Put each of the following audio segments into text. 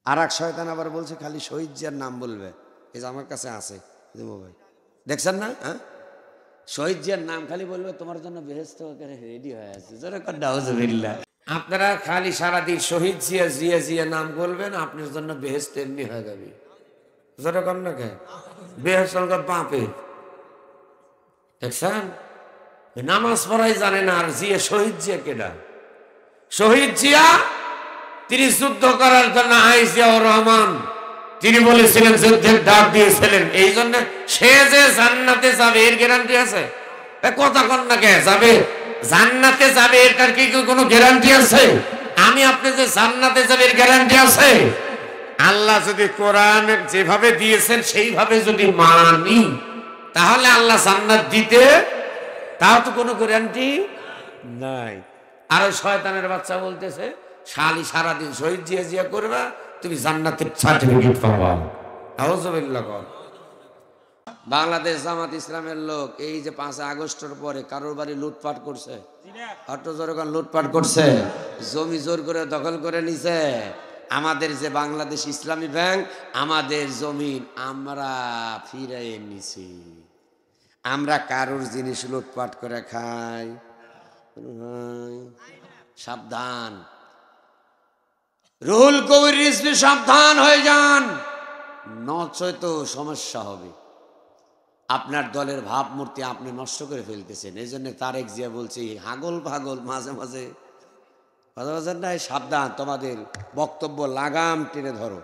আর এক শয়তান আবার বলছে খালি শহীদ জিয়ার নাম বলবে। এই যে আমার কাছে আছে ভাই, দেখছেন না? হ্যাঁ, শহীদ জিয়ার নাম খালি বলবে তোমার জন্য বেহেশত রেডি হয়ে আছে। আপনারা খালি সারাদিন শহীদ জিয়া জিয়া জিয়া নাম বলবেন, আপনার জন্য বেহেশত এমনি হয়ে যাবে। যেরকম না কে বেহেশত বাপে, দেখছেন? নামাজ পড়াই জানে না, আর জিয়া শহীদ জিয়া কেডা? শহীদ জিয়া তিনি যুদ্ধ করার জন্য জিয়াউর রহমান তিনি বলেছিলেন, যুদ্ধের ডাক দিয়েছিলেন, এই জন্য সে যে জান্নাতে যাবে এর গ্যারান্টি আছে? কথা কন না কে যাবে জান্নাতে যাবে, এটার কি কোনো গ্যারান্টি আছে? আমি আপনি যে জান্নাতে যাবে এর গ্যারান্টি আছে? আল্লাহ যদি কোরআন যেভাবে দিয়েছেন সেইভাবে যদি মানি, তাহলে আল্লাহ জান্নাত দিতে, তাও তো কোনো গ্যারান্টি নাই। আর ওই শয়তানের বাচ্চা বলতেছে শালি সারাদিন শহীদ জিয়া জিয়া করবা, তুমি জান্নাতের সার্টিফিকেট পাবা। আউযুবিল্লাহ। বাংলাদেশ জামাত ইসলামের লোক এই যে 5 আগস্টের পরে কারোর বাড়ি লুটপাট করছে, অটো জোরগান লুটপাট করছে, জমি জোর করে দখল করে নিছে। আমাদের যে বাংলাদেশ ইসলামী ব্যাংক, আমাদের জমিন আমরা ফিরিয়ে নিছি। আমরা কারোর জিনিস লুটপাট করে খাই? সাবধান, রুহুল কবির রিজভী সাবধান হয়ে যান, নচয়তো সমস্যা হবে। আপনার দলের ভাবমূর্তি আপনি নষ্ট করে ফেলতেছেন। এই জন্য তারেক জিয়া বলছি হাগল পাগল মাঝে মাঝে কথা বলছেন না, সাবধান, তোমাদের বক্তব্য লাগাম টেনে ধরো।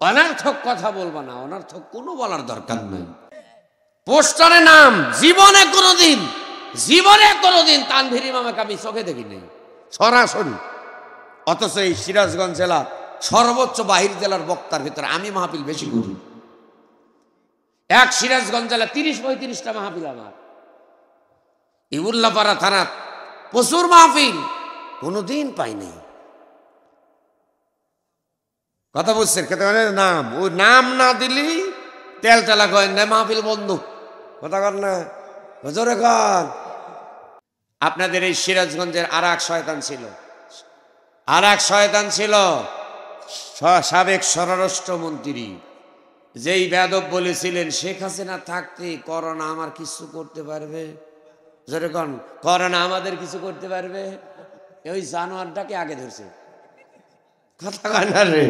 অনর্থক কথা বলবা না, অনর্থক কোনো বলার দরকার নেই। পোস্টারে নাম জীবনে কোনোদিন তানভীর ইমামকে আমি চোখে দেখি নেই সরাসরি, অথচ এই সিরাজগঞ্জ জেলা সর্বোচ্চ বাহির জেলার বক্তার ভিতরে আমি মাহফিল বেশি করি। এক সিরাজগঞ্জ জেলা 30-35টা মাহফিল আমার, ইউল্লাপাড়া থানা প্রচুর মাহফিল, কোনোদিন পাইনি। কথা বলছেন নাম, ওই নাম না দিলি তেল তেলা কয়েন না, মাহফিল বন্ধ। কথা কর না জোরে কর। আপনাদের এই সিরাজগঞ্জের আর এক শয়তান ছিল সাবেক স্বরাষ্ট্রমন্ত্রী, যেই বেয়াদব বলেছিলেন শেখ হাসিনা থাকতে করোনা আমার কিছু করতে পারবে। যেরকম করোনা আমাদের কিছু করতে পারবে, ওই জানোয়ারটাকে আগে ধরছে। কথা কয় না রে,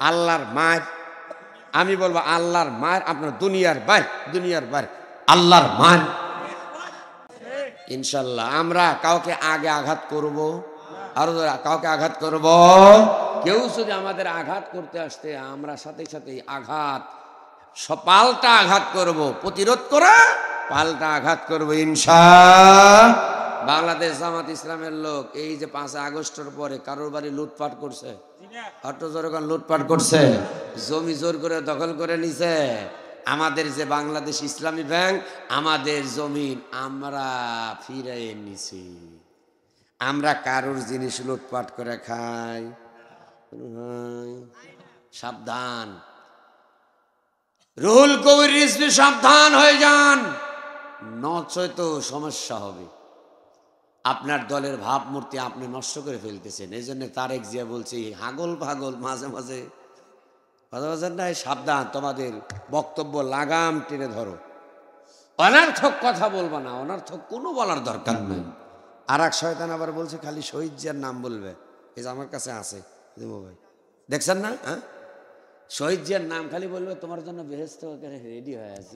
আল্লাহর মার, আমি বলবো আল্লাহর মার, আপনার দুনিয়ার বাইর আল্লাহর মার। ইনশাল্লাহ আমরা কাউকে আগে আঘাত করব, আর কাউকে আঘাত করব, কেউ যদি আমাদের আঘাত করতে আসতে আমরা সাথে সাথে আঘাত পাল্টা আঘাত করব, প্রতিরোধ করে পাল্টা আঘাত করব ইনশাআল্লাহ। বাংলাদেশ জামাত ইসলামের লোক এই যে 5 আগস্টের পরে কারোর বাড়ি লুটপাট করছে, অটো জোরগান লুটপাট করছে, জমি জোর করে দখল করে নিছে। আমাদের যে বাংলাদেশ ইসলামী ব্যাংক, আমাদের জমিন আমরা ফিরিয়ে নিছি। আমরা কারোর জিনিস লুটপাট করে খাই? সাবধান, রুহুল কবির রিজভী সাবধান হয়ে যান, নচয়তো সমস্যা হবে। আপনার দলের ভাবমূর্তি আপনি নষ্ট করে ফেলতেছেন। এই জন্য তারেক জিয়া বলছি হাগল পাগল মাঝে মাঝে কথা বলছেন না, সাবধান, তোমাদের বক্তব্য লাগাম টেনে ধরো। অনর্থক কথা বলবা না, অনর্থক কোনো বলার দরকার নেই। আর এক শয়তান আবার বলছে খালি শহীদ জিয়ার নাম বলবে। এই যে আমার কাছে আছে ভাই, দেখছেন না? হ্যাঁ, শহীদ জিয়ার নাম খালি বলবে তোমার জন্য বেহেশত রেডি হয়ে আছে।